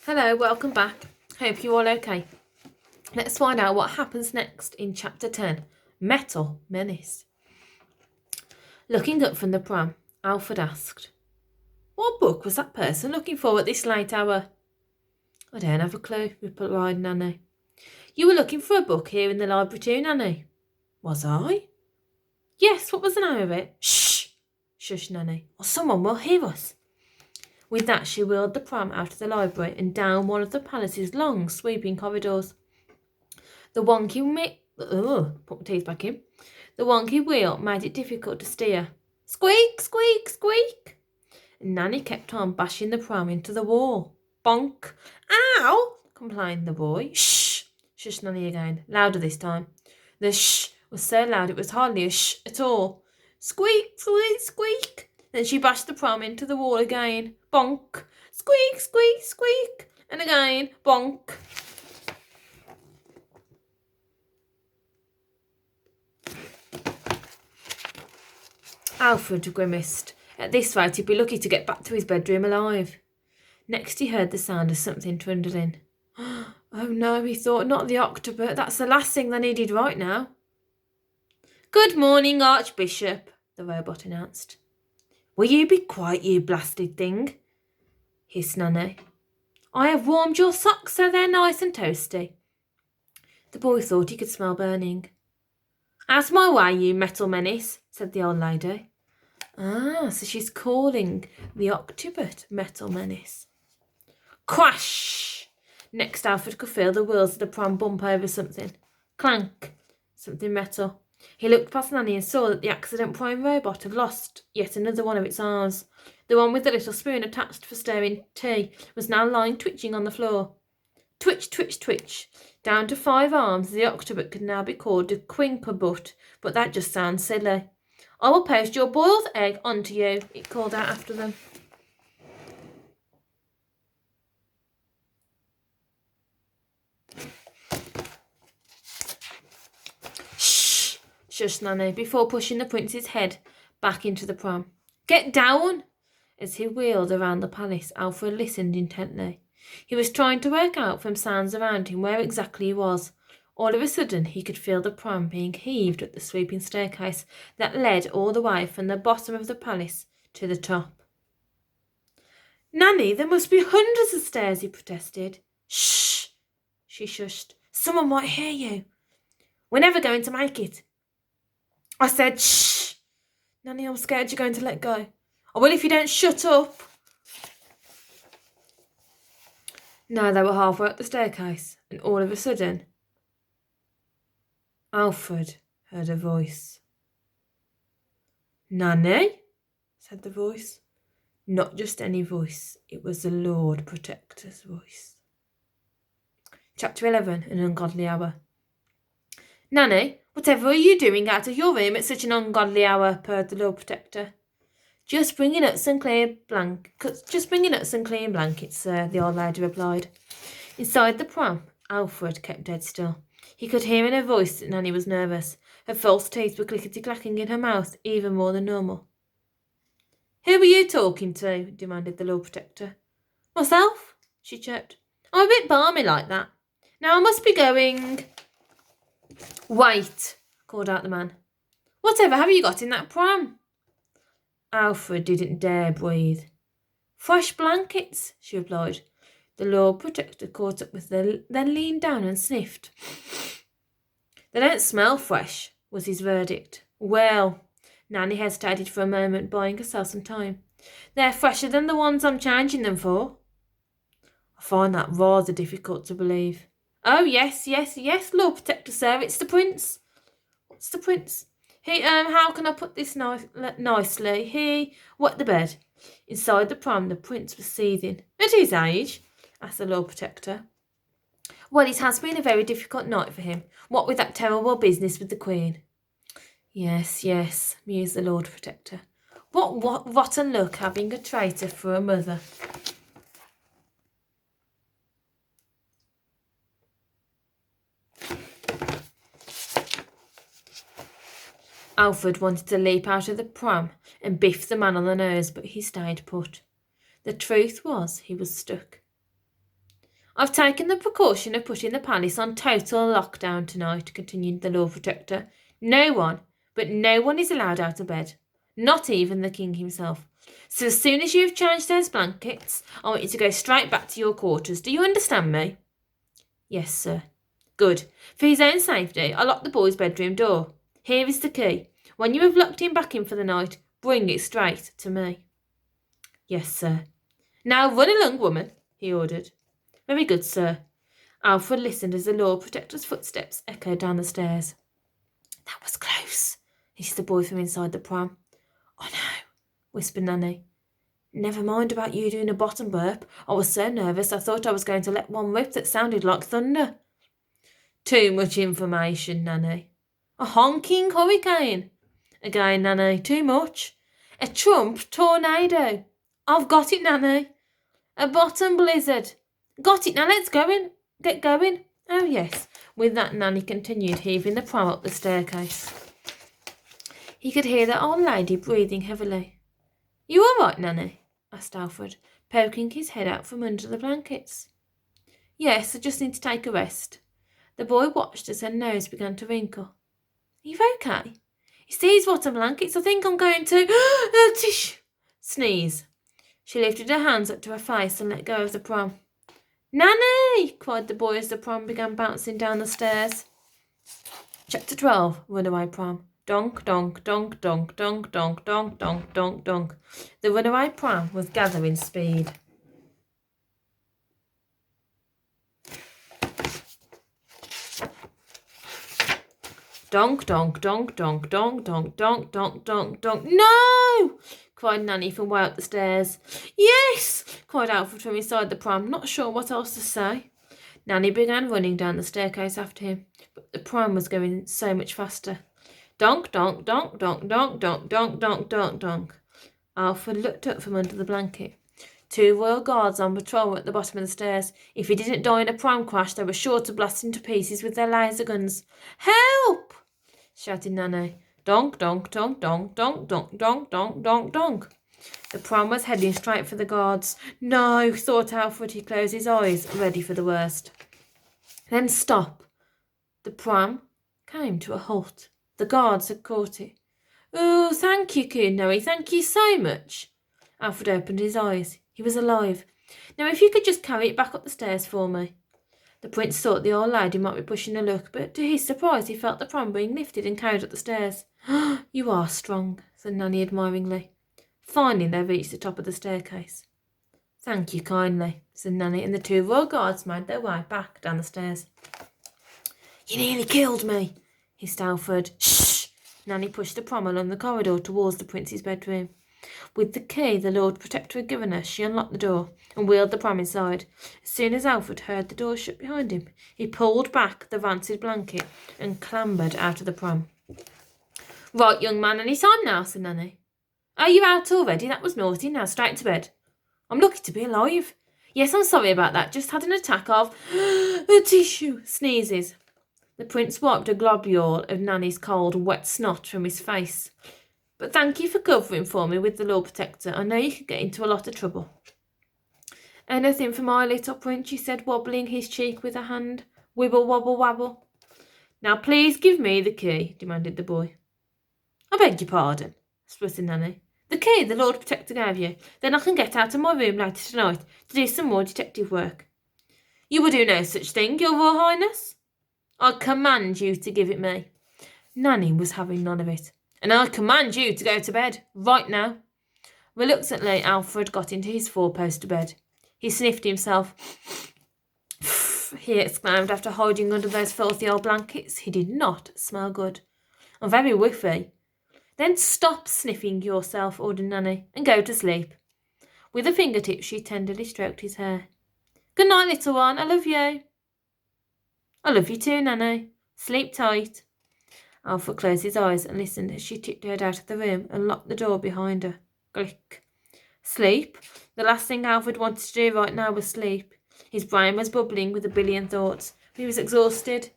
Hello, welcome back. Hope you're all okay. Let's find out what happens next in Chapter 10, Metal Menace. Looking up from the pram, Alfred asked, "What book was that person looking for at this late hour?" "I don't have a clue," replied Nanny. "You were looking for a book here in the library too, Nanny." "Was I?" "Yes, what was the name of it?" "Shh!" shushed Nanny, "or someone will hear us." With that, she wheeled the pram out of the library and down one of the palace's long, sweeping corridors. The wonky put my teeth back in. The wonky wheel made it difficult to steer. Squeak, squeak, squeak! And Nanny kept on bashing the pram into the wall. Bonk! Ow! Complained the boy. Shh! Shushed Nanny again, louder this time. The shh was so loud it was hardly a shh at all. Squeak, squeak, squeak! Then she bashed the pram into the wall again. Bonk! Squeak, squeak, squeak! And again, bonk! Alfred grimaced. At this rate, he'd be lucky to get back to his bedroom alive. Next, he heard the sound of something trundling. Oh no, he thought, not the octopus. That's the last thing they needed right now. "Good morning, Archbishop," the robot announced. "Will you be quiet, you blasted thing?" hissed Nanny. "I have warmed your socks so they're nice and toasty." The boy thought he could smell burning. "Out of my way, you metal menace," said the old lady. Ah, so she's calling the octopus metal menace. Crash! Next, Alfred could feel the wheels of the pram bump over something. Clank! Something metal. He looked past Nanny and saw that the accident prime robot had lost yet another one of its arms. The one with the little spoon attached for stirring tea was now lying twitching on the floor. Twitch, twitch, twitch. Down to 5 arms, the octopus could now be called a quinquebut, but that just sounds silly. "I will post your boiled egg onto you," it called out after them. "Shh!" shushed Nanny before pushing the prince's head back into the pram. "Get down!" As he wheeled around the palace, Alfred listened intently. He was trying to work out from sounds around him where exactly he was. All of a sudden, he could feel the pram being heaved up the sweeping staircase that led all the way from the bottom of the palace to the top. "Nanny, there must be hundreds of stairs," he protested. "Shh!" she shushed. "Someone might hear you." "We're never going to make it." "I said shh!" "Nanny, I'm scared you're going to let go." "I will if you don't shut up." Now they were halfway up the staircase, and all of a sudden, Alfred heard a voice. "Nanny?" said the voice. Not just any voice, it was the Lord Protector's voice. Chapter 11, An Ungodly Hour. "Nanny, whatever are you doing out of your room at such an ungodly hour?" purred the Lord Protector. Just bringing up some clean blankets, sir," the old lady replied. Inside the pram, Alfred kept dead still. He could hear in her voice that Nanny was nervous. Her false teeth were clickety-clacking in her mouth even more than normal. "Who were you talking to?" demanded the Lord Protector. "Myself," she chirped. "I'm a bit balmy like that. Now I must be going." "Wait," called out the man. "Whatever have you got in that pram?" Alfred didn't dare breathe. "Fresh blankets," she replied. The Lord Protector caught up with her, then leaned down and sniffed. "They don't smell fresh," was his verdict. "Well," Nanny hesitated for a moment, buying herself some time. "They're fresher than the ones I'm changing them for." "I find that rather difficult to believe." "Oh, yes, Lord Protector, sir, it's the prince." "What's the prince?" How can I put this nicely? He wet the bed." Inside the pram, the prince was seething. "At his age?" asked the Lord Protector. "Well, it has been a very difficult night for him, what with that terrible business with the Queen." Yes, mused the Lord Protector. What rotten luck having a traitor for a mother." Alfred wanted to leap out of the pram and biff the man on the nose, but he stayed put. The truth was, he was stuck. I've taken the precaution of putting the palace on total lockdown tonight, continued the Lord Protector. No one, but no one is allowed out of bed. Not even the king himself. So as soon as you've changed those blankets, I want you to go straight back to your quarters. Do you understand me? Yes, sir. Good. For his own safety, I locked the boy's bedroom door. Here is the key. When you have locked him back in for the night, bring it straight to me. Yes, sir. Now run along, woman, he ordered. Very good, sir. Alfred listened as the Lord Protector's footsteps echoed down the stairs. That was close, hissed the boy from inside the pram. Oh no, whispered Nanny. Never mind about you doing a bottom burp. I was so nervous I thought I was going to let one rip that sounded like thunder. Too much information, Nanny. A honking hurricane. Again, Nanny, too much. A Trump tornado. I've got it, Nanny. A bottom blizzard. Got it, now let's go in. Get going. Oh, yes. With that, Nanny continued heaving the pram up the staircase. He could hear the old lady breathing heavily. You all right, Nanny? Asked Alfred, poking his head out from under the blankets. Yes, I just need to take a rest. The boy watched as her nose began to wrinkle. Are you okay? It's these rotten blankets. I think I'm going to sneeze. She lifted her hands up to her face and let go of the pram. Nanny! Cried the boy as the pram began bouncing down the stairs. Chapter 12. Runaway Pram. Donk, donk, donk, donk, donk, donk, donk, donk, donk, donk. The runaway pram was gathering speed. Donk, donk, donk, donk, donk, donk, donk, donk, donk, donk. No! Cried Nanny from way up the stairs. Yes! Cried Alfred from inside the pram, not sure what else to say. Nanny began running down the staircase after him, but the pram was going so much faster. Donk, donk, donk, donk, donk, donk, donk, donk, donk, donk. Alfred looked up from under the blanket. 2 royal guards on patrol were at the bottom of the stairs. If he didn't die in a pram crash, they were sure to blast him to pieces with their laser guns. Help! Shouted Nanny. Donk, donk, donk, donk, donk, donk, donk, donk, donk, donk. The pram was heading straight for the guards. No, thought Alfred. He closed his eyes, ready for the worst. Then stop. The pram came to a halt. The guards had caught it. Oh, thank you, Kunoe. Thank you so much. Alfred opened his eyes. He was alive. Now, if you could just carry it back up the stairs for me. The prince thought the old lady might be pushing a luck, but to his surprise he felt the pram being lifted and carried up the stairs. You are strong, said Nanny admiringly. Finally they reached the top of the staircase. Thank you kindly, said Nanny, and the 2 royal guards made their way back down the stairs. You nearly killed me, hissed Alfred. Shh! Nanny pushed the pram along the corridor towards the prince's bedroom. With the key the Lord Protector had given her, she unlocked the door and wheeled the pram inside. As soon as Alfred heard the door shut behind him, he pulled back the rancid blanket and clambered out of the pram. Right, young man, any time now, said Nanny. Are you out already? That was naughty. Now straight to bed. I'm lucky to be alive. Yes, I'm sorry about that. Just had an attack of tissue sneezes. The prince wiped a globule of Nanny's cold, wet snot from his face. But thank you for covering for me with the Lord Protector. I know you could get into a lot of trouble. Anything for my little prince, she said, wobbling his cheek with her hand. Wibble, wobble, wabble. Now please give me the key, demanded the boy. I beg your pardon, spluttered Nanny. The key the Lord Protector gave you. Then I can get out of my room later tonight to do some more detective work. You will do no such thing, your Royal Highness. I command you to give it me. Nanny was having none of it. And I command you to go to bed, right now. Reluctantly, Alfred got into his 4-poster bed. He sniffed himself. He exclaimed after hiding under those filthy old blankets. He did not smell good. I'm very whiffy. Then stop sniffing yourself, ordered Nanny, and go to sleep. With her fingertips, she tenderly stroked his hair. Good night, little one. I love you. I love you too, Nanny. Sleep tight. Alfred closed his eyes and listened as she tiptoed out of the room and locked the door behind her. Click. Sleep? The last thing Alfred wanted to do right now was sleep. His brain was bubbling with a billion thoughts. He was exhausted.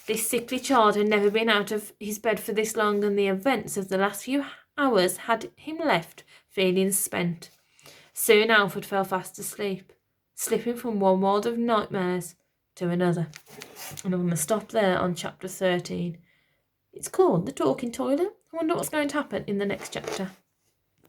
This sickly child had never been out of his bed for this long, and the events of the last few hours had him left feeling spent. Soon Alfred fell fast asleep. slipping from one world of nightmares to another. And I'm going to stop there on chapter 13. It's called The Talking Toilet. I wonder what's going to happen in the next chapter.